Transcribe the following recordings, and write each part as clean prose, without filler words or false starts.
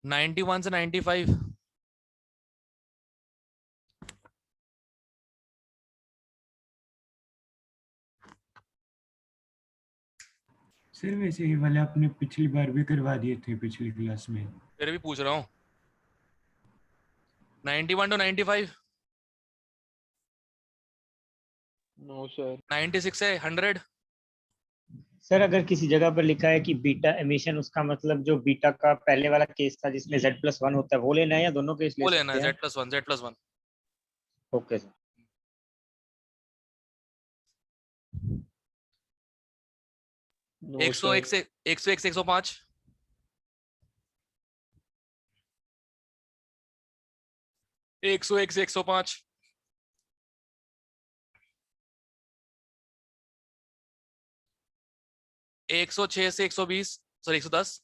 91 से 95। सर वैसे ये वाले आपने पिछली बार भी करवा दिए थे पिछली क्लास में। फिर भी पूछ रहा हूँ। 91 to 95। No sir. 96 से 100। सर अगर किसी जगह पर लिखा है कि बीटा एमिशन, उसका मतलब जो बीटा का पहले वाला केस था जिसमें Z+1 होता है वो लेना है या दोनों केस ले वो लेना सकते है, हैं? Z+1, Z+1। Okay sir. No 101 sir. से 101 से 105। 101 से 105। 106 से 120, सॉरी 110।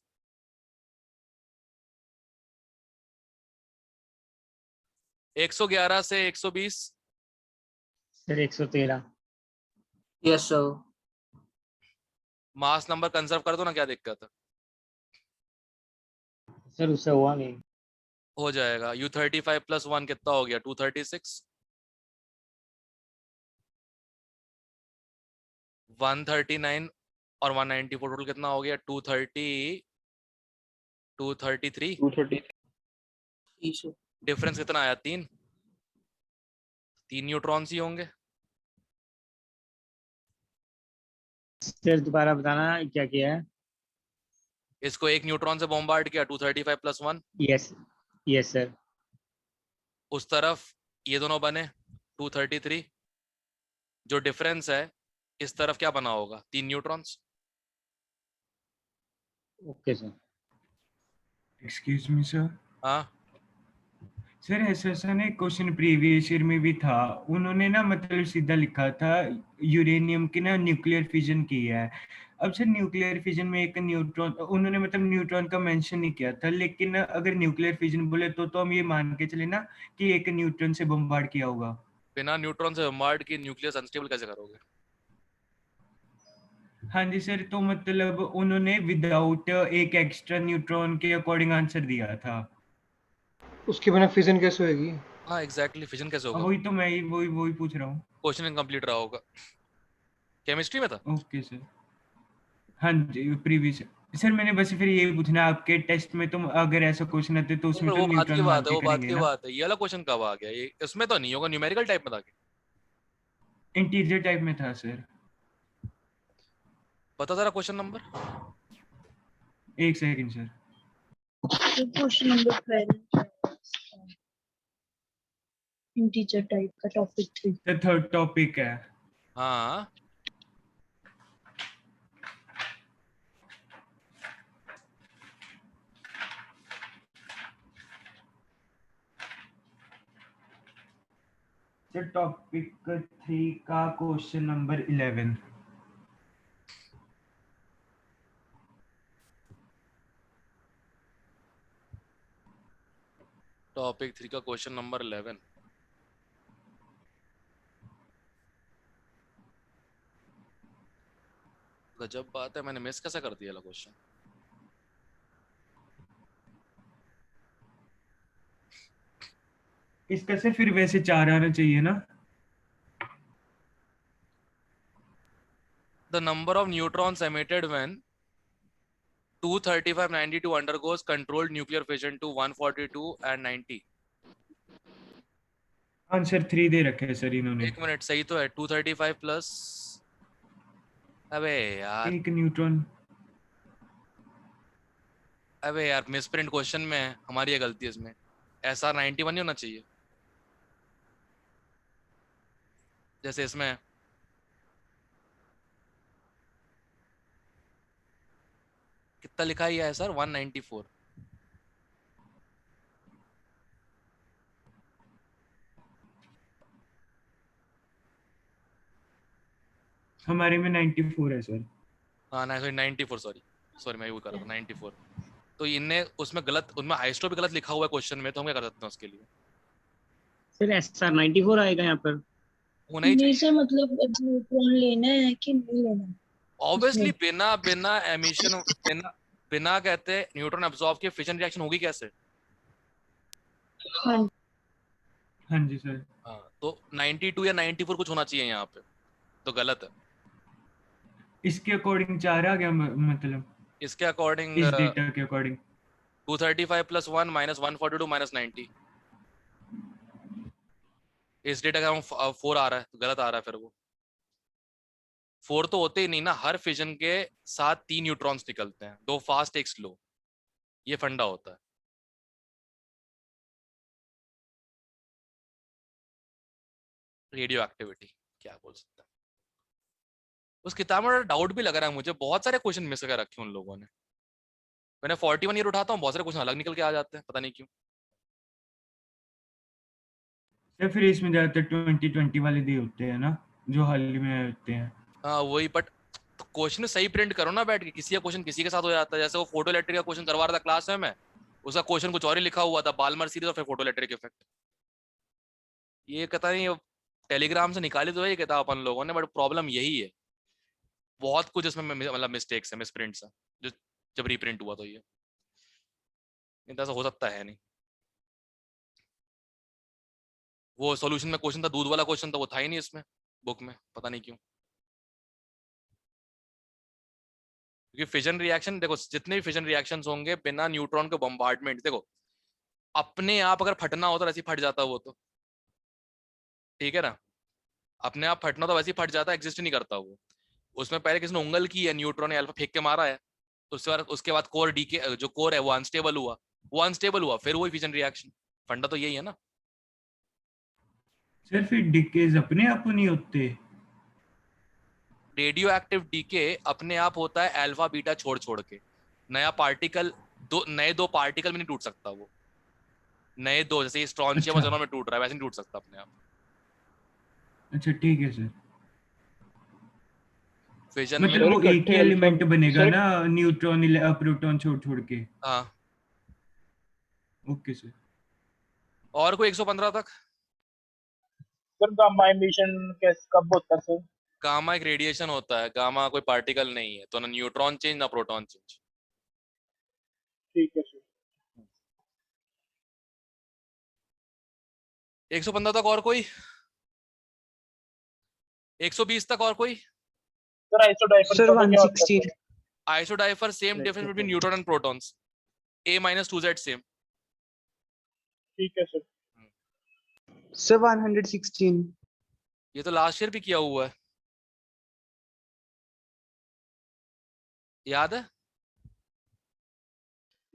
111 से 120। Sir 113। Yes sir. Mass number conserve कर दो ना, क्या दिक्कत है? सर उससे हुआ नहीं। हो जाएगा। U35 + 1 कितना हो गया? 236। 139 और 194 टोटल कितना हो गया? 230, 233। 230। डिफरेंस कितना आया? 3 न्यूट्रॉन्स ही होंगे। सर दोबारा बताना क्या किया है? इसको एक न्यूट्रॉन से बॉम्बार्ड किया, 235 + 1। Yes yes sir. उस तरफ ये दोनों बने 233। जो डिफरेंस है इस तरफ क्या बना होगा? 3 neutrons. Okay sir. Excuse me sir. हाँ सर ऐसा ना एक क्वेश्चन प्रीवियस ईयर में भी था, उन्होंने ना मतलब सीधा लिखा था यूरेनियम की ना न्यूक्लियर फिजन की है। अब सर न्यूक्लियर फिजन में एक न्यूट्रॉन, उन्होंने मतलब न्यूट्रॉन का मेंशन नहीं किया था, लेकिन अगर न्यूक्लियर फिजन बोले तो हम ये मान के चले ना कि एक न्यूट्रॉन से बम्बार्ड किया होगा। बिना न्यूट्रॉन से बॉम्बार्ड की न्यूक्लियस अनस्टेबल कैसे करोगे? हाँ जी सर, तो मतलब उन्होंने विदाउट एक एक्स्ट्रा न्यूट्रॉन के अकॉर्डिंग आंसर दिया था। उसके बिना फिजन कैसे होगी? हाँ एग्जैक्टली, फिजन कैसे अब होगा? वही तो मैं वही पूछ रहा हूँ। क्वेश्चन इनकम्प्लीट रहा होगा। केमिस्ट्री में था। Okay sir. हाँ जी प्रीवियस। सर मैंने बस फिर ये पूछना, आपके टेस्ट में तुम अगर ऐसा क्वेश्चन आते तो उसमें पर तो वो बात की न्यूट्रॉन मान बात है, के वो बात करेंगे की ना। बात है। ये वाला क्वेश्चन कब आ गया? ये इसमें तो नहीं होगा, न्यूमेरिकल टाइप में था क्या? इंटीजर टाइप में था सर। बता जरा क्वेश्चन नंबर। एक second sir. Question number 12 integer type का टॉपिक 3। सर थर्ड टॉपिक है। हाँ सर टॉपिक 3 का क्वेश्चन नंबर 11। टॉपिक 3 का क्वेश्चन नंबर 11। गजब बात है, मैंने मिस कैसे कर दिया क्वेश्चन? इसका सर फिर वैसे 4 आना चाहिए ना। The number of neutrons emitted when 23592 undergoes controlled nuclear fission to 142 and 90। Answer 3 दे रखे है सर इन्होंने। एक मिनट, सही तो है। 235 प्लस, अबे यार, एक न्यूट्रॉन। अबे यार मिसप्रिंट क्वेश्चन में है, हमारी ये गलती है इसमें। SR 91 नहीं होना चाहिए जैसे इसमें है। कितना लिखा है सर? 194। हमारे में 94 है सर। हाँ ना, 94, सॉरी सॉरी, मैं वो कर रहा था 94। तो इनने उसमें गलत, उनमें आइस्टो भी गलत लिखा हुआ है क्वेश्चन में, तो हम क्या कर सकते हैं उसके लिए? सर SR 94 आएगा यहाँ पर। होना ही नहीं चाहिए से मतलब न्यूट्रॉन लेना है कि नहीं लेना है ऑब्वियसली। उसमें। बिना बिना एमिशन, बिना बिना कहते न्यूट्रॉन एब्जॉर्ब किए फिजन रिएक्शन होगी कैसे? हाँ हाँ जी सर। हाँ, तो 92 या 94 कुछ होना चाहिए यहाँ पे, तो गलत है। इसके अकॉर्डिंग 4 आ गया मतलब इसके अकॉर्डिंग इस डेटा के अकॉर्डिंग 235 + 1 - 142 - 90। इस डेटा का 4 आ रहा है, तो गलत आ रहा है फिर वो। 4 तो होते ही नहीं ना, हर फिजन के साथ 3 न्यूट्रॉन्स निकलते हैं, 2 फास्ट 1 स्लो, ये फंडा होता है। रेडियो एक्टिविटी क्या बोल सकते हैं। उस किताब में डाउट भी लग रहा है मुझे, बहुत सारे क्वेश्चन मिस कर रखे हैं उन लोगों ने। मैंने 41 ईयर उठाता हूँ, बहुत सारे क्वेश्चन अलग निकल के आ जाते हैं, पता नहीं क्यों। या फिर इसमें ज्यादातर 2020 वाले दे होते हैं ना, जो हाल ही में होते हैं। हाँ वही, बट क्वेश्चन सही प्रिंट करो ना बैठ के, किसी का क्वेश्चन किसी के साथ हो जाता है। जैसे वो फोटो इलेक्ट्रिक का क्वेश्चन करवा रहा था क्लास में मैं, उसका क्वेश्चन कुछ और ही लिखा हुआ था, बालमर सीरीज और फिर फोटो इलेक्ट्रिक इफेक्ट। ये पता नहीं टेलीग्राम से निकाली तो है ये किताब अपन लोगों ने, बट प्रॉब्लम यही है, बहुत कुछ इसमें मतलब मिस्टेक्स है, मिसप्रिंट्स है, जो जब रीप्रिंट हुआ तो ये ऐसा हो सकता है नहीं। वो सॉल्यूशन में क्वेश्चन था, दूध वाला क्वेश्चन था, वो था ही नहीं इसमें बुक में, पता नहीं क्यों। क्योंकि फिजन रिएक्शन देखो, जितने भी फिजन रिएक्शंस होंगे बिना न्यूट्रॉन के बम्बार्डमेंट, देखो अपने आप अगर फटना हो तो वैसे ही फट जाता वो तो, ठीक है ना, अपने आप फटना तो वैसे ही फट जाता, एग्जिस्ट नहीं करता वो। उसमें पहले किसी ने उंगल की है, न्यूट्रॉन ने अल्फा फेंक के मारा है, तो उसके बाद कोर डीके, जो कोर है वो अनस्टेबल हुआ, फिर वही फिजन रिएक्शन। फंडा तो यही है ना। सर फिर डिकेज अपने आप नहीं होते? रेडियो एक्टिव डीके अपने आप होता है अल्फा बीटा छोड़ छोड़ के। नया पार्टिकल, नए दो पार्टिकल में नहीं टूट सकता वो, नए दो जैसे स्ट्रॉन्शियम और अच्छा जेनॉन में टूट रहा है वैसे नहीं टूट सकता अपने आप। अच्छा ठीक है सर। फिजन में मतलब वो एक इकट्ठे ही अल्फा एलिमेंट बनेगा सर, ना, न्यूट्रॉन प्रोटॉन छोड़ छोड़ के। हाँ, ओके सर। और कोई 115 तक। सर गामा एमिशन कैसे कब होता है सर? गामा एक रेडिएशन होता है, गामा कोई पार्टिकल नहीं है, तो ना न्यूट्रॉन चेंज ना प्रोटॉन चेंज। ठीक है सर। 115 तक और कोई, 120 तक और कोई। सर आइसोडाइफर सर का तो क्या होता है 116 sir? Isodiapher same difference between neutron and protons, A - 2Z same. ठीक है सर। सर 116 ये तो लास्ट ईयर भी किया हुआ है, याद है?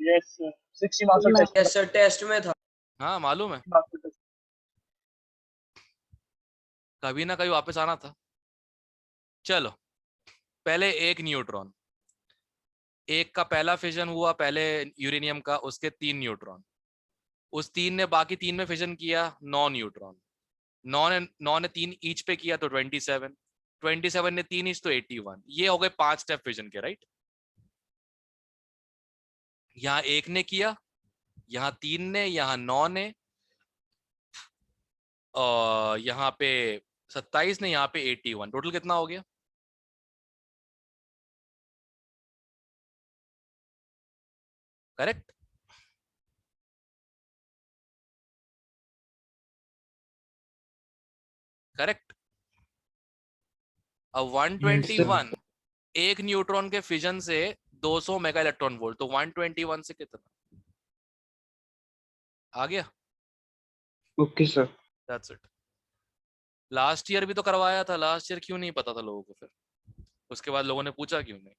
यस सर, 60 मार्क्स का टेस्ट यस सर, टेस्ट में था। हाँ मालूम है, मार्क्स का टेस्ट। कभी ना कभी वापस आना था। चलो, पहले एक न्यूट्रॉन, एक का पहला फिजन हुआ पहले यूरेनियम का, उसके 3 न्यूट्रॉन, उस 3 ने बाकी 3 में फिजन किया 9 न्यूट्रॉन, 9 ने 3 ईच पे किया तो 27, 27 ने 3 ईच तो 81। ये हो गए 5 स्टेप फिजन के, राइट। यहाँ 1 ने किया, यहाँ 3 ने, यहाँ 9 ने, और यहाँ पे 27 ने, यहाँ पे 81, टोटल कितना हो गया? करेक्ट। करेक्ट। अब 121 एक न्यूट्रॉन के फिजन से 200 मेगा इलेक्ट्रॉन वोल्ट, तो 121 से कितना आ गया? Okay sir. That's it. Last year भी तो करवाया था, लास्ट ईयर क्यों नहीं पता था लोगों को फिर? उसके बाद लोगों ने पूछा क्यों नहीं?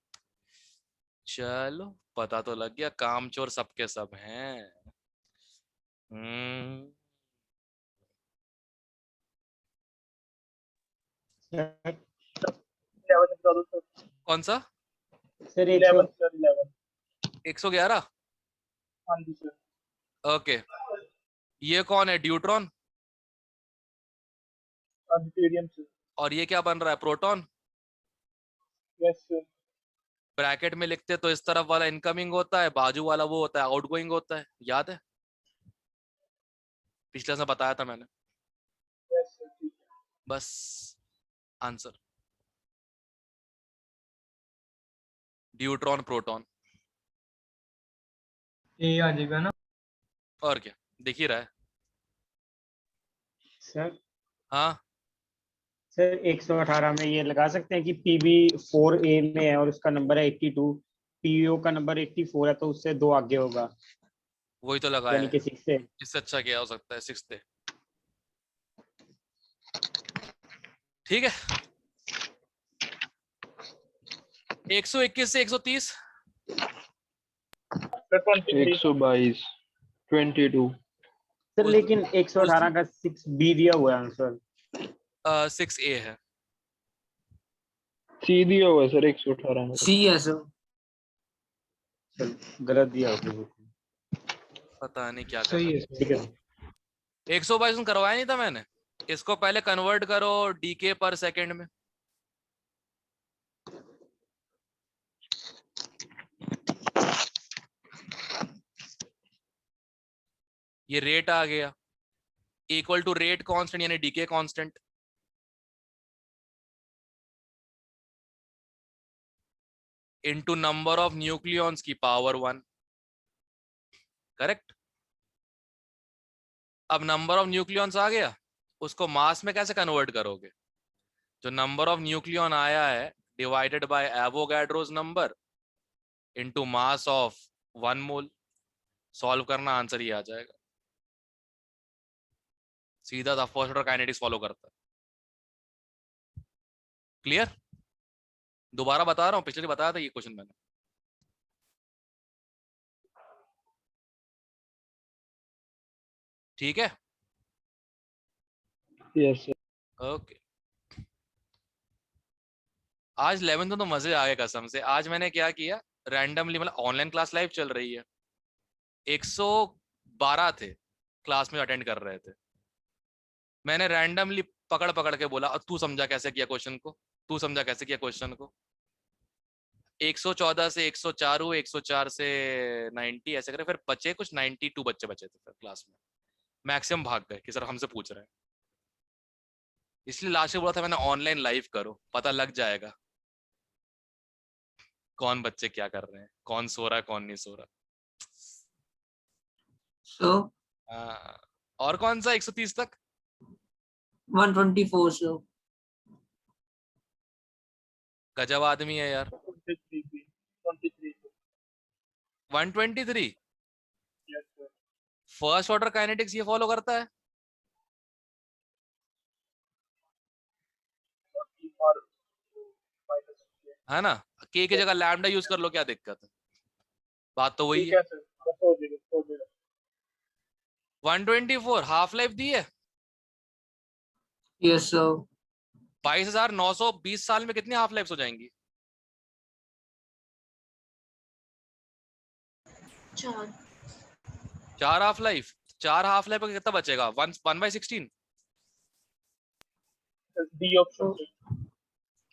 चलो पता तो लग गया, कामचोर सबके सब हैं। हम्म। सर 11 बता दो सर। कौन सा? Sir 11 sir 11। 111। हाँ जी सर। ओके, ये कौन है? ड्यूट्रॉन। हाँ जी ड्यूटेरियम सर। और ये क्या बन रहा है? प्रोटॉन। Yes sir. ब्रैकेट में लिखते तो इस तरफ वाला इनकमिंग होता है, बाजू वाला वो होता है आउटगोइंग होता है, याद है? पिछले से बताया था मैंने। यस सर ठीक है। बस आंसर, ड्यूट्रॉन प्रोटॉन। ए आ जाएगा ना। और क्या, दिख ही रहा है। सर हाँ सर 118 में ये लगा सकते हैं कि पीबी 4A में है और उसका नंबर है 82, पीओ का नंबर 84 है, तो उससे 2 आगे होगा, वही तो लगाया यानी है, कि 6 से। इससे अच्छा क्या हो सकता है, 6 थे। ठीक है, 121 से 130, सर 23 122 22 सर लेकिन 118 का 6B दिया हुआ है आंसर। 6A है। सी दिया हुआ है सर 118 में। C है सर। सर गलत दिया होगा। पता नहीं क्या सही करना। है ठीक सर। है 122 करवाया नहीं था मैंने, इसको पहले कन्वर्ट करो डीके पर सेकंड में। ये रेट आ गया इक्वल टू रेट कांस्टेंट यानी decay constant into number of nucleons की पावर 1। करेक्ट। अब नंबर ऑफ न्यूक्लियॉन्स आ गया, उसको मास में कैसे कन्वर्ट करोगे? जो नंबर ऑफ न्यूक्लियॉन आया है divided by Avogadro's number into mass of 1 mole. Solve करना, आंसर ही आ जाएगा। सीधा सा फर्स्ट ऑर्डर काइनेटिक्स फॉलो करता है। क्लियर? दोबारा बता रहा हूँ, पिछले दिन बताया था ये क्वेश्चन मैंने। ठीक है, यस सर। ओके। आज 11th तो मजे आ गए कसम से। आज मैंने क्या किया, रैंडमली, मतलब ऑनलाइन क्लास लाइव चल रही है, 112 थे क्लास में अटेंड कर रहे थे। मैंने रैंडमली पकड़ पकड़ के बोला, तू समझा कैसे किया क्वेश्चन को, तू समझा कैसे किया क्वेश्चन को। 114 से 104 हुए, 104 से 90 ऐसे करे, फिर बचे कुछ 92 बच्चे बचे थे फिर क्लास में। मैक्सिमम भाग गए कि सर हमसे पूछ रहे हैं। इसलिए लास्ट में बोला था मैंने ऑनलाइन लाइव करो, पता लग जाएगा कौन बच्चे क्या कर रहे हैं, कौन सो रहा है कौन नहीं सो रहा। So और कौन सा 130 तक? 124 सर। गजब आदमी है यार। 23 123 yes sir. First order kinetics ये फॉलो करता है। और है ना, के की जगह लैम्डा यूज कर लो, क्या दिक्कत है, बात तो वही ठीक है। है सर, बस हो जाएगा 124 हाफ लाइफ दी है। Yes sir. 22,920 साल में कितनी हाफ लाइफ हो जाएंगी? 4। 4 हाफ लाइफ। 4 हाफ लाइफ का कितना बचेगा? 1/16। D option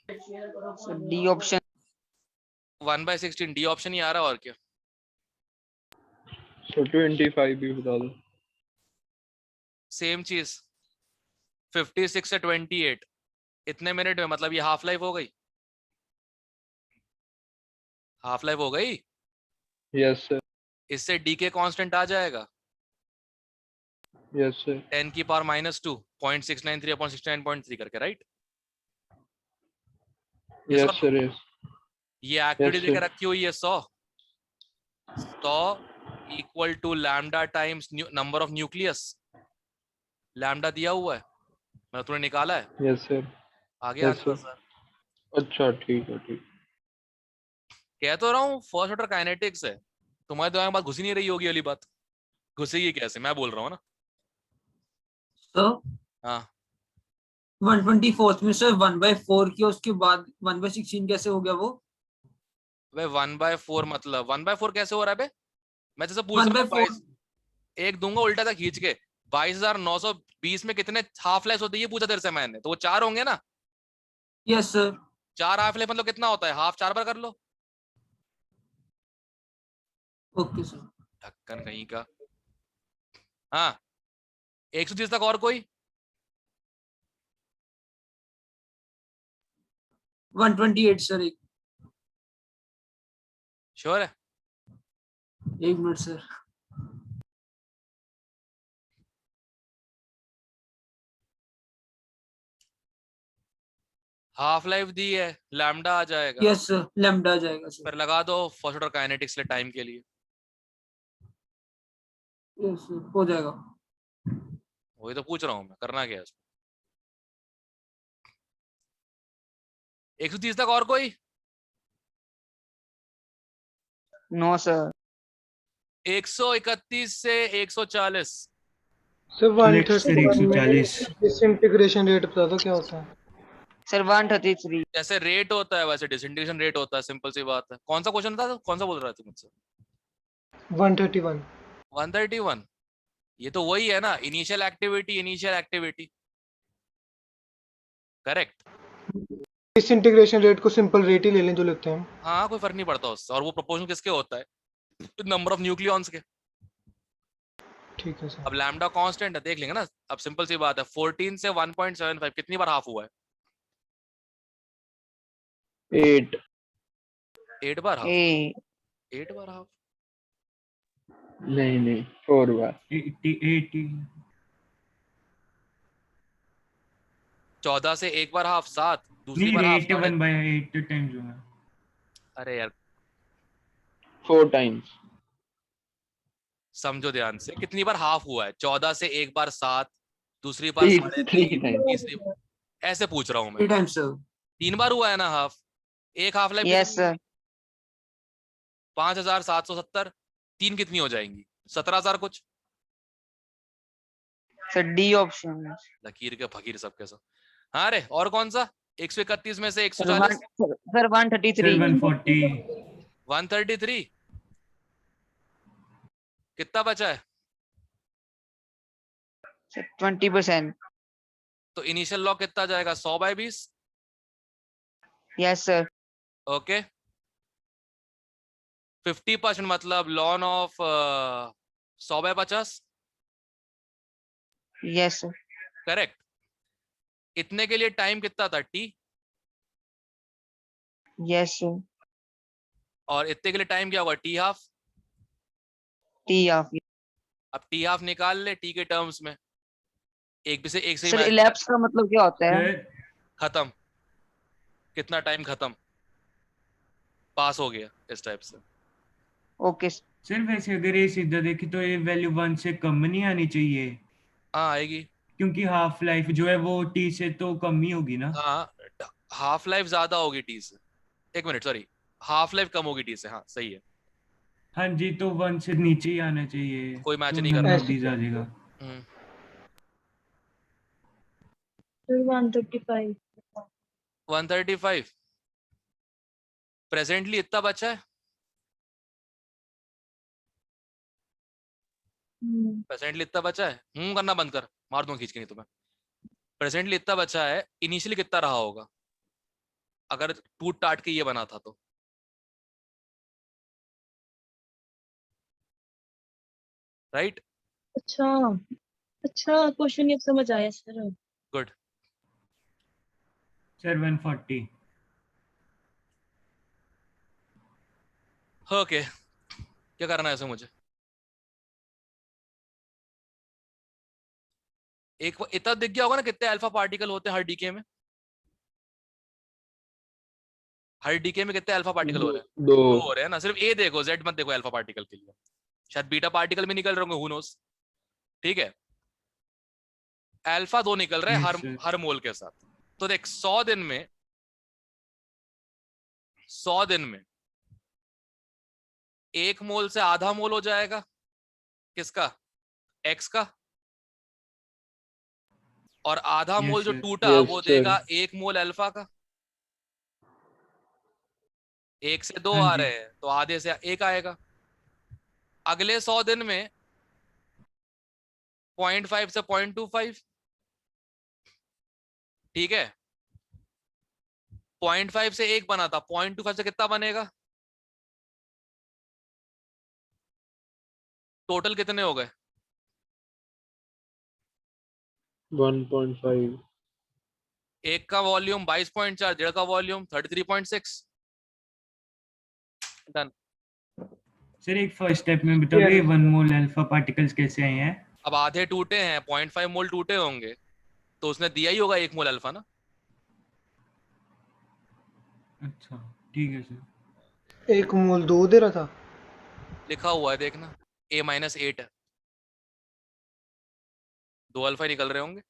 D option. 1/16 D option ही आ रहा, और क्या। सो 25 भी बता दो। सेम चीज, 56 से 28 इतने मिनट में, मतलब ये हाफ लाइफ हो गई। हाफ लाइफ हो गई। Yes sir. इससे डी के कांस्टेंट आ जाएगा यस सर। 10 की पावर -2 0.693 अपॉन 69.3 करके, राइट? Yes sir. यस ये एक्टिविटी Yes, देकर sir. रखी हुई है 100 equal to lambda times number of nucleus. Lambda दिया हुआ है, मतलब तूने निकाला है। Yes sir. आ गया Yes, आंसर sir. सर। अच्छा ठीक है ठीक। कह तो रहा हूँ फर्स्ट ऑर्डर काइनेटिक्स है। तुम्हारे दिमाग में बात घुसी नहीं रही होगी, वाली बात घुसेगी कैसे, मैं बोल रहा हूँ ना। सर हाँ 124 में सर 1/4 किया, उसके बाद 1/16 कैसे हो गया वो? भाई 1/4 मतलब 1/4 कैसे हो रहा है बे? मैं जैसे पूछ रहा हूँ 1/4 एक दूंगा उल्टा था खींच के। 22,920 में कितने हाफ लाइफ होती है ये पूछा तेरे से मैंने, तो वो 4 होंगे ना। Yes sir. 4 हाफ लाइफ मतलब कितना होता है, हाफ 4 बार कर लो। Okay sir. ढक्कन कहीं का। हाँ 130 तक और कोई? 128 सर। एक श्योर है? एक मिनट सर। हाफ लाइफ दी है, लैम्डा आ जाएगा। यस सर, लैम्डा आ जाएगा सर। फिर लगा दो फर्स्ट ऑर्डर काइनेटिक्स ले टाइम के लिए। यस सर, हो जाएगा। वही तो पूछ रहा हूँ मैं, करना क्या है इसमें। 130 तक और कोई? No sir. 131 से 140। Sir Correct, sir, 140। Disintegration rate बता दो क्या होता है। सर 133। जैसे रेट होता है वैसे डिसइंटीग्रेशन रेट होता है, सिंपल सी बात है। कौन सा क्वेश्चन था, कौन सा बोल रहा था मुझसे? 131। 131। ये तो वही है ना, initial activity. Correct. Disintegration rate को सिंपल रेट ही ले लें जो लेते हैं हम। हाँ, कोई फर्क नहीं पड़ता उससे। और वो प्रोपोर्शनल किसके होता है? नंबर ऑफ न्यूक्लियॉन्स के। ठीक है सर। अब लैम्डा कांस्टेंट है, देख लेंगे ना। अब सिंपल सी बात है, 14 से 1.75 कितनी बार हाफ हुआ है? 8 8 बार हाफ। ए 8 बार हाफ। नहीं 4 बार। 80। 14 से एक बार हाफ 7, दूसरी नहीं, बार हाफ रेट 1/8 टाइम्स होगा। अरे यार 4 टाइम्स। समझो ध्यान से, कितनी बार हाफ हुआ है? 14 से एक बार 7, दूसरी बार 3.5, 3 टाइम्स। तीसरी ऐसे पूछ रहा हूँ मैं। 3 टाइम्स सर। 3 बार हुआ है ना हाफ। एक हाफ लाइफ यस सर। 5770। 3 कितनी हो जाएंगी? 17,000 कुछ। Sir D option. लकीर के फकीर सबके सब। हाँ रे, और कौन सा? 131 में से सर 140। सर 133। 140। 133। कितना बचा है? सर 20%। तो इनिशियल लॉग कितना जाएगा? 100/20। Yes sir. ओके। 50% मतलब lawn of 100/50। Yes sir. Correct. इतने के लिए टाइम कितना था? टी। Yes sir. और इतने के लिए टाइम क्या होगा? T half. T of. अब टी हाफ निकाल ले टी के टर्म्स में। एक से ही सर मैच इलैप्स का मतलब क्या होता है? सर खत्म। कितना टाइम खत्म, पास हो गया, इस टाइप से। ओके सर वैसे अगर ये सीधा देखे तो ये वैल्यू 1 से कम नहीं आनी चाहिए, हाँ आएगी। क्योंकि हाफ लाइफ जो है वो टी से तो कम ही होगी ना। हाँ, हाफ लाइफ ज्यादा होगी टी से। एक मिनट, सॉरी, हाफ लाइफ कम होगी टी से। हाँ सही है। हाँ जी, तो 1 से नीचे ही आना चाहिए। कोई मैच तो नहीं कर none रहा। of these आ जाएगा। हम्म, Sir 135। 135। प्रेजेंटली इतना बचा है। प्रेजेंटली इतना बचा है। करना बंद कर, मार दूंगा खींच के नहीं तुम्हें। प्रेजेंटली इतना बचा है। इनिशियली कितना रहा होगा अगर टूट टाट के ये बना था तो? राइट। अच्छा अच्छा, क्वेश्चन ये समझ आया सर। गुड। सर 140। ओके, क्या करना है इसे मुझे? एक इतना दिख गया होगा ना कितने अल्फा पार्टिकल होते हैं हर डीके में? हर डीके में कितने अल्फा पार्टिकल हो रहे हैं? 2 दो हो रहे हैं ना। सिर्फ ए देखो, जेड मत देखो अल्फा पार्टिकल के लिए। शायद बीटा पार्टिकल भी निकल रहे होंगे, हु नोस। ठीक है, अल्फा 2 निकल रहे हैं Yes, हर sir. हर मोल के साथ। तो देख 100 दिन में 1 मोल से आधा मोल हो जाएगा। किसका? एक्स का। और आधा Yes, मोल जो sir. टूटा Yes, वो sir. देगा 1 मोल अल्फा का। 1 से 2 हाँ आ जी। रहे हैं तो आधे से 1 आएगा। अगले 100 दिन में 0.5 से 0.25। ठीक है, 0.5 से 1 बना था, 0.25 से कितना बनेगा? टोटल कितने हो गए? 1.5। एक का वॉल्यूम 22.4, डेढ़ का वॉल्यूम 33.6। डन। सर एक फर्स्ट स्टेप में बताओगे 1 मोल अल्फा पार्टिकल्स कैसे आए हैं? अब आधे टूटे हैं, 0.5 मोल टूटे होंगे, तो उसने दिया ही होगा 1 मोल अल्फा ना। अच्छा ठीक है सर। 1 मोल 2 दे रहा था। लिखा हुआ है देखना, A-8 है, 2 अल्फा निकल रहे होंगे।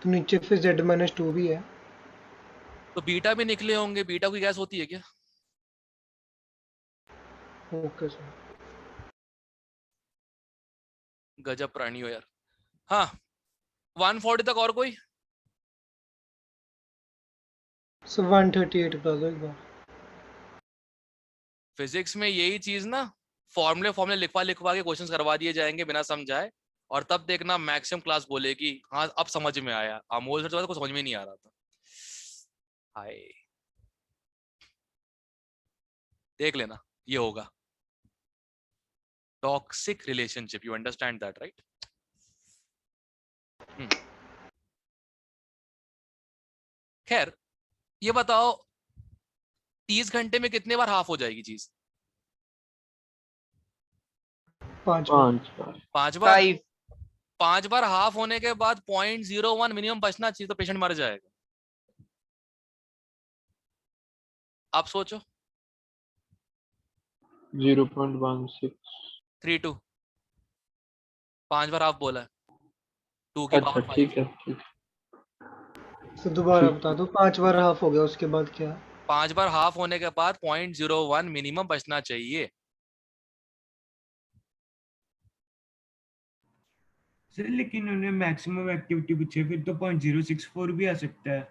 तो नीचे फिर Z-2 भी है। तो बीटा भी निकले होंगे, बीटा कोई गैस होती है क्या? Okay sir. गजब प्राणी हो यार। हाँ 140 तक और कोई? सर 138 बता दो एक बार। फिजिक्स में यही चीज ना, फॉर्मूले लिखवा लिखवा के क्वेश्चंस करवा दिए जाएंगे बिना समझाए, और तब देखना मैक्सिमम क्लास बोलेगी हाँ अब समझ में आया। अमोल सर तो कुछ समझ में नहीं आ रहा था। हाय देख लेना ये होगा toxic relationship, you understand that right? खैर ये बताओ 30 घंटे में कितने बार हाफ हो जाएगी चीज? 5 5 बार। 5 बार। 5 5 बार हाफ होने के बाद 0.01 मिनिमम बचना चाहिए, तो पेशेंट मर जाएगा। आप सोचो। 0.16। 32 5 बार हाफ बोला है, 2 की अच्छा पावर 5। ठीक है ठीक है। सर दोबारा ठीक बता दो, 5 बार हाफ हो गया उसके बाद क्या? 5 बार हाफ होने के बाद 0.01 मिनिमम बचना चाहिए। सर लेकिन उन्होंने मैक्सिमम एक्टिविटी पूछी है, फिर तो 0.064 भी आ सकता है।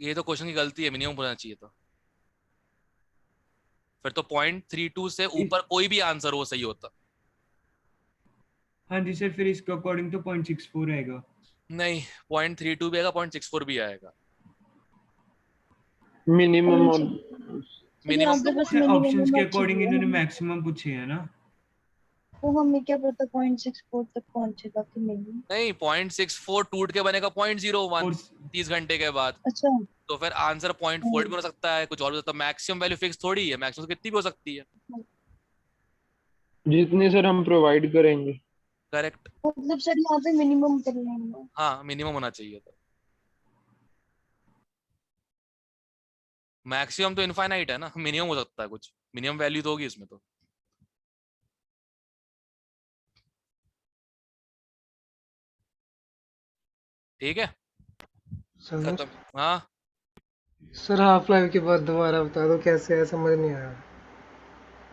ये तो क्वेश्चन की गलती है, मिनिमम होना चाहिए था। फिर तो 0.32 से ऊपर कोई भी आंसर हो सही होता। हाँ जी सर, फिर इसके अकॉर्डिंग तो 0.64 आएगा। नहीं 0.32 भी आएगा, 0.64 भी आएगा। मिनिमम और सर मिनिमम यहाँ तो पे बस सर मिनिमम ऑप्शंस के होना अकॉर्डिंग चाहिए इन्होंने हमें, मैक्सिमम पूछे है ना। तो हमें क्या पता 0.64 तक पहुंचेगा कि नहीं। नहीं 0.64 टूट के बनेगा 0.01 और 30 घंटे के बाद। अच्छा तो फिर आंसर 0.4 भी हो सकता है, कुछ और भी हो सकता है। मैक्सिमम वैल्यू फिक्स थोड़ी है, मैक्सिमम कितनी भी हो सकती है। जितने सर हम प्रोवाइड करेंगे। करेक्ट। मतलब सर यहाँ पे मिनिमम कर लेंगे। हाँ मिनिमम होना चाहिए था। मैक्सिमम तो इनफाइनाइट है ना, मिनिमम हो सकता है कुछ, मिनिमम वैल्यू तो होगी इसमें तो। ठीक है सर खत्म। हाँ सर हाफ लाइफ के बाद दोबारा बता दो कैसे है, समझ नहीं आया।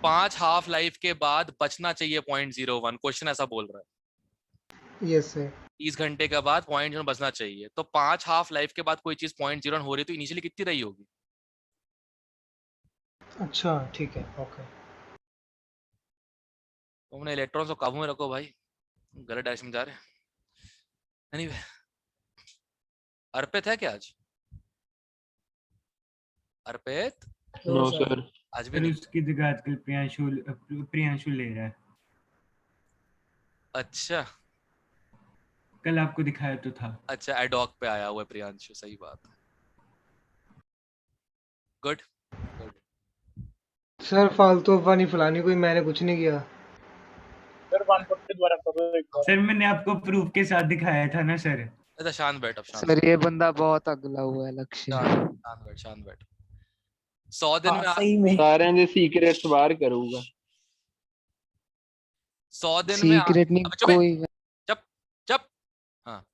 5 हाफ लाइफ के बाद बचना चाहिए 0.01, क्वेश्चन ऐसा बोल रहा है। Yes sir. 30 घंटे के बाद 0.01 बचना चाहिए, तो 5 हाफ लाइफ के बाद कोई चीज 0.01 हो रही तो इनिशियली कितनी रही होगी? अच्छा ठीक है ओके। तुमने इलेक्ट्रॉन को काबू में रखो भाई, गलत डायरेक्शन में जा रहे हैं। एनीवे अर्पित है क्या आज? अर्पित नो सर। आज भी सर नहीं। उसकी जगह आजकल प्रियांशु ले रहा है। अच्छा कल आपको दिखाया तो था। अच्छा एडॉक पे आया हुआ है प्रियांशु, सही बात है। Good good. सर फालतू अफवाह नहीं फैलानी कोई, मैंने कुछ नहीं किया। सर 140 द्वारा करो एक बार। सर मैंने आपको प्रूफ के साथ दिखाया था ना सर। अच्छा शांत बैठ, अब शांत सर ये बंदा बहुत अगला हुआ है लक्ष्य। शांत बैठ शांत बैठ। 100 दिन हाँ में सही में। सारे दे सीक्रेट्स बाहर करूंगा। 100 दिन में सीक्रेट नहीं अब चुप है, कोई। चुप चुप। हाँ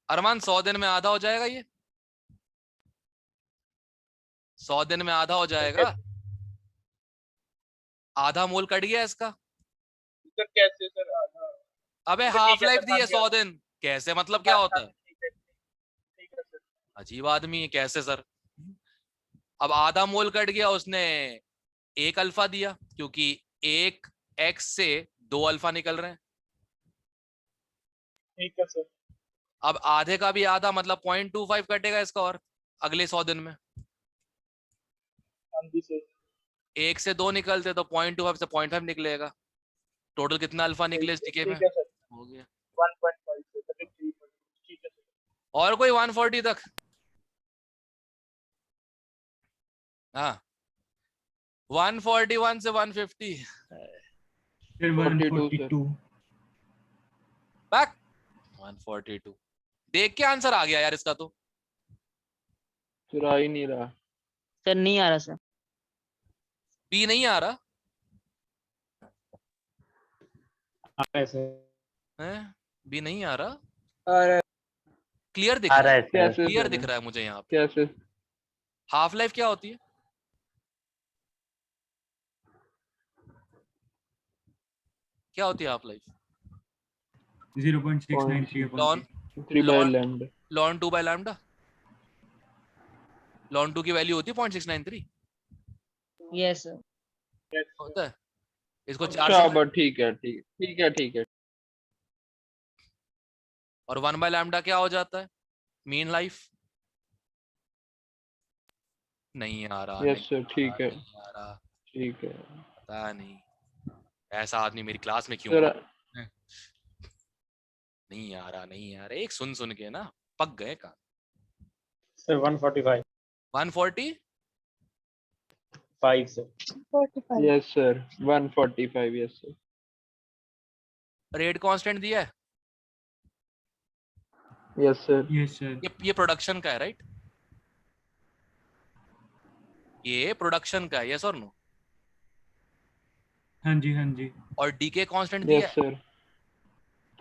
अरमान 100 दिन में आधा हो जाएगा ये, 100 दिन में आधा हो जाएगा। आधा मोल कट गया इसका। सर कैसे सर आधा? अबे ठीक है, हाफ सर, लाइफ दी है मान गया। 100 दिन, कैसे मतलब क्या होता है? ठीक है सर। अजीब आदमी है, कैसे सर? अब आधा मोल कट गया, उसने 1 अल्फा दिया, क्योंकि 1 एक्स से 2 अल्फा निकल रहे हैं। ठीक है सर। अब आधे का भी आधा मतलब 0.25 कटेगा इसका, और अगले 100 दिन में हाँ जी सर। 1 से 2 निकलते तो 0.25 से 0.5 निकलेगा। टोटल कितना अल्फा निकले इस डीके में? ठीक है सर। हो गया 1.5 से सर, ठीक है सर। और कोई 140 तक? हाँ 141 से 150 सर 142 बैक 142 देख के आंसर आ गया यार इसका तो। सर आ ही नहीं रहा। सर नहीं आ रहा सर। बी नहीं आ रहा ऐसे है, बी नहीं आ रहा, और क्लियर दिख आ रहा रहा है, है कैसे क्लियर सर? दिख रहा है मुझे यहाँ पे। कैसे? हाफ लाइफ क्या होती है? क्या होती है हाफ लाइफ? 0.693 लॉन 3 बाय लॉन लैम्डा। लॉन 2 बाय लैम्डा, लॉन 2 की वैल्यू होती है 0.693 यस सर। होता है। इसको 4 अच्छा से बट ठीक है ठीक है ठीक है ठीक है। और 1 बाय लैम्डा क्या हो जाता है? Mean life. नहीं आ रहा, यस नहीं सर ठीक है नहीं आ रहा, ठीक है पता नहीं ऐसा आदमी मेरी क्लास में क्यों सर। है? नहीं आ रहा, नहीं आ रहा, एक सुन सुन के ना पक गए कान। Sir 145 140 5 sir. 45 yes sir 145 yes sir. Rate constant दिया है, यस सर। Yes sir. ये प्रोडक्शन का है राइट, ये प्रोडक्शन का है, यस और नो? हाँ जी हाँ जी। और डीके कांस्टेंट दिया यस है, सर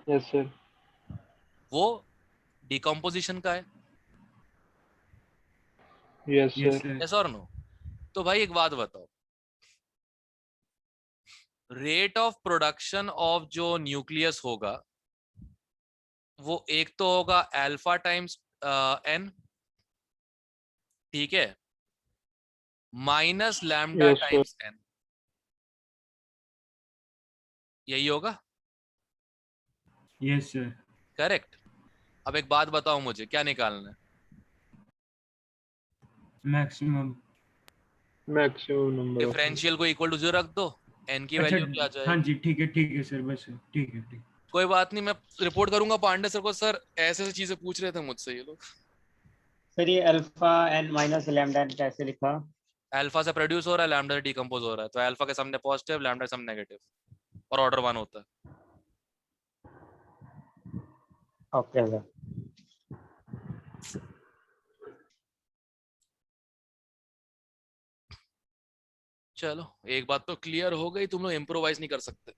यस सर। वो डिकम्पोजिशन का है, yes yes sir. Sir. Yes और नो? तो भाई एक बात बताओ, रेट ऑफ प्रोडक्शन ऑफ जो न्यूक्लियस होगा वो एक तो होगा अल्फा टाइम्स एन, ठीक है, minus lambda Yes, sir. Times N, यही होगा यस सर। करेक्ट। अब एक बात बताओ मुझे क्या निकालना है? Maximum. Maximum number of. Differential को इक्वल टू 0 रख दो, एन की अच्छा वैल्यू क्या आ हाँ जाएगी? जी ठीक है सर, बस ठीक है ठीक। कोई बात नहीं, मैं रिपोर्ट करूंगा पांडे सर को, सर ऐसे ऐसे चीजें पूछ रहे थे मुझसे ये लोग। सर ये alpha N minus lambda N कैसे लिखा? अल्फा से प्रोड्यूस हो रहा है, लैम्डा से डिकम्पोज हो रहा है, तो अल्फा के सामने पॉजिटिव, लैम्डा के सामने नेगेटिव, और ऑर्डर 1 होता है। Okay sir. चलो एक बात तो क्लियर हो गई, तुम लोग इम्प्रोवाइज नहीं कर सकते।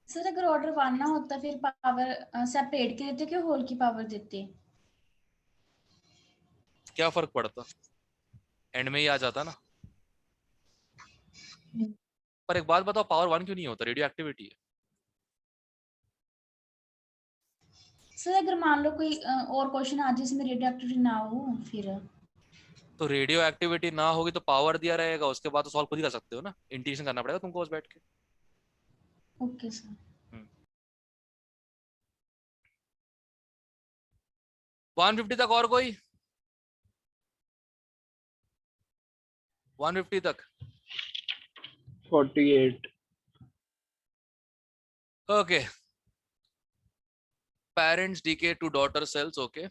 सर अगर ऑर्डर 1 ना होता फिर पावर सेपरेट के देते कि होल की पावर देते? क्या फर्क पड़ता, एंड में ही आ जाता ना। पर एक बात बताओ, पावर 1 क्यों नहीं होता? रेडियो एक्टिविटी है। सर अगर मान लो कोई और क्वेश्चन आ जाए जिसमें रेडियो एक्टिविटी ना हो फिर? तो रेडियो एक्टिविटी ना होगी तो पावर दिया रहेगा, उसके बाद तो सॉल्व खुद ही कर सकते हो ना, इंटीग्रेशन करना पड़ेगा तुमको बस बैठ के। Okay sir. 150 तक और कोई? 150 तक 48। Okay. Parents decay to daughter cells, okay.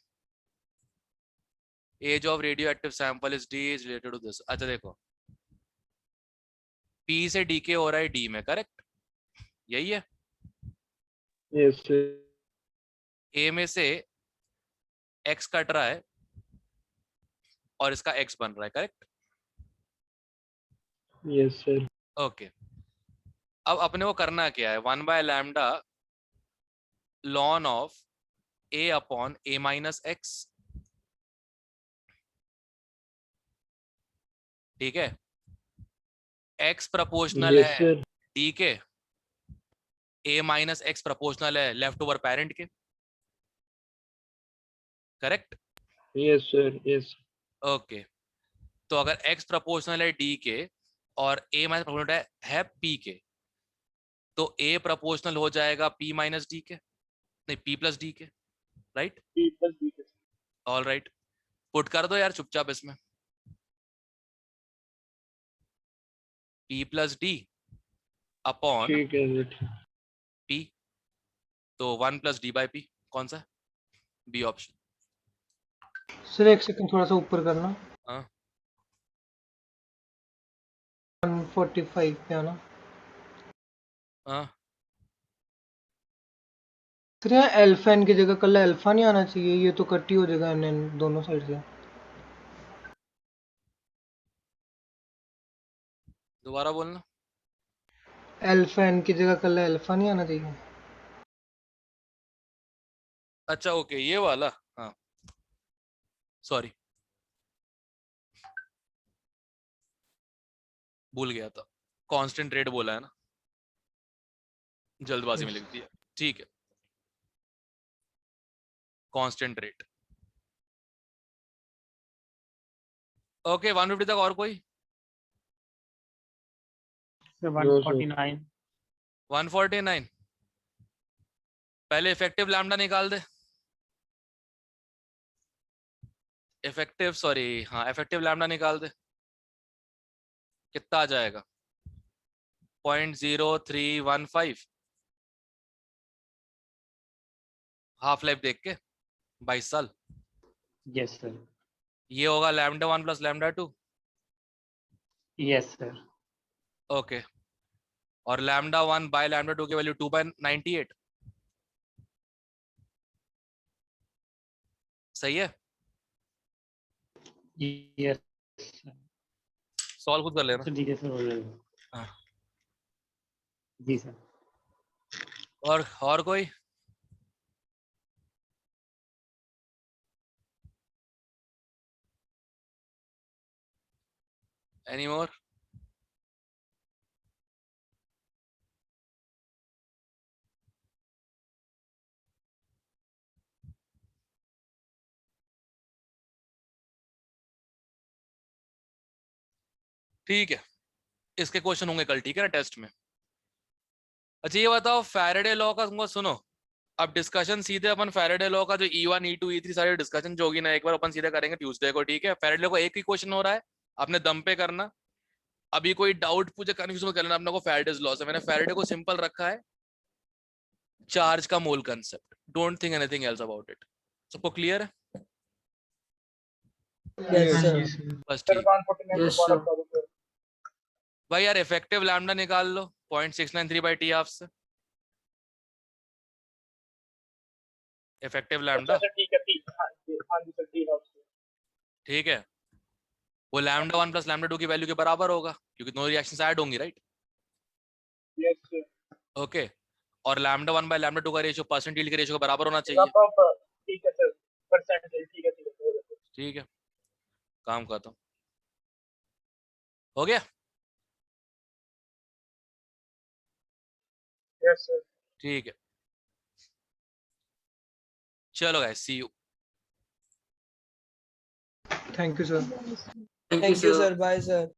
Age of radioactive sample is D is related to this. अच्छा देखो, पी से डीके हो रहा है डी में, करेक्ट, यही है। Yes sir. ए में से एक्स कट रहा है और इसका एक्स बन रहा है, करेक्ट। Yes sir. ओके, अब अपने को करना क्या है? 1 bye lambda lawn of A upon A minus x, ठीक है। एक्स प्रपोर्शनल यस है सर। डी के, ए माइनस एक्स प्रपोर्शनल है लेफ्ट ओवर पेरेंट के, correct. Yes sir. Yes. Okay, तो अगर x प्रपोर्शनल है d के और a माइनस प्रपोर्शनल है p के, तो a प्रपोर्शनल हो जाएगा p माइनस d के, नहीं p प्लस d के, राइट। P plus D के। ऑल राइट, पुट कर दो यार चुपचाप इसमें, p प्लस d अपॉन ठीक है सर। p, तो 1 प्लस d बाई p, कौन सा है? B option. सर एक सेकंड थोड़ा सा ऊपर करना। हाँ 145 पे आना। हाँ सर यहाँ अल्फा एन की जगह कल अल्फा नहीं आना चाहिए, ये तो कट ही हो जाएगा एन एन दोनों साइड से। दोबारा बोलना। अल्फा एन की जगह कल अल्फा नहीं आना चाहिए। अच्छा ओके ये वाला, हाँ सॉरी भूल गया था, कांस्टेंट रेट बोला है ना, जल्दबाजी में लिख दिया। ठीक है कांस्टेंट रेट। ओके 150 तक और कोई? Sir No, sir. 149। 149 पहले इफेक्टिव लैम्डा निकाल दे। इफेक्टिव सॉरी हाँ इफेक्टिव लैम्डा निकाल दे, कितना आ जाएगा? 0.0315 हाफ लाइफ देख के 22 साल। Yes sir. ये होगा lambda 1 plus lambda 2। Yes sir. Okay और लैम्डा 1 बाय लैम्डा 2 की वैल्यू 2/98। सही है, यस सॉल्व खुद कर लेना। सर। ठीक है सर, हो जाएगा। हाँ। जी सर। और कोई? Any more? ठीक है इसके क्वेश्चन होंगे कल, ठीक है ना टेस्ट में। अच्छा ये बताओ फैराडे लॉ का तुमको सुनो, अब डिस्कशन सीधे अपन फैराडे लॉ का जो E1 E2 E3 सारे डिस्कशन जो होगी ना एक बार अपन सीधे करेंगे ट्यूसडे को, ठीक है। फैराडे लॉ को एक ही क्वेश्चन हो रहा है, अपने दम पे करना। अभी कोई डाउट पूछे कंफ्यूज मत करना अपने को फैराडेज लॉ से। मैंने फैराडे को सिंपल रखा है, चार्ज का मोल concept, don't think anything else about it. सबको क्लियर है? Yes sir. बस सर ठीक 149 यस दोबारा सर। बता दो सर। भाई यार इफेक्टिव लैम्डा निकाल लो 0.693/T हाफ से, इफेक्टिव लैम्डा। अच्छा ठीक है, ठीक हाँ जी सर, ठीक है उससे। ठीक है वो लैम्डा 1 प्लस लैम्डा 2 की वैल्यू के बराबर होगा क्योंकि दोनों रिएक्शंस ऐड होंगी, राइट? Yes sir. ओके और लैम्डा 1 बाय लैम्डा 2 का रेशियो परसेंट यील्ड के रेशियो के बराबर होना चाहिए। ठीक है सर, परसेंटेज ठीक है, ठीक है हो गया। ठीक है काम खत्म हो गया। Yes sir. ठीक है चलो guys see you. Thank you sir. Thank you sir. Bye sir.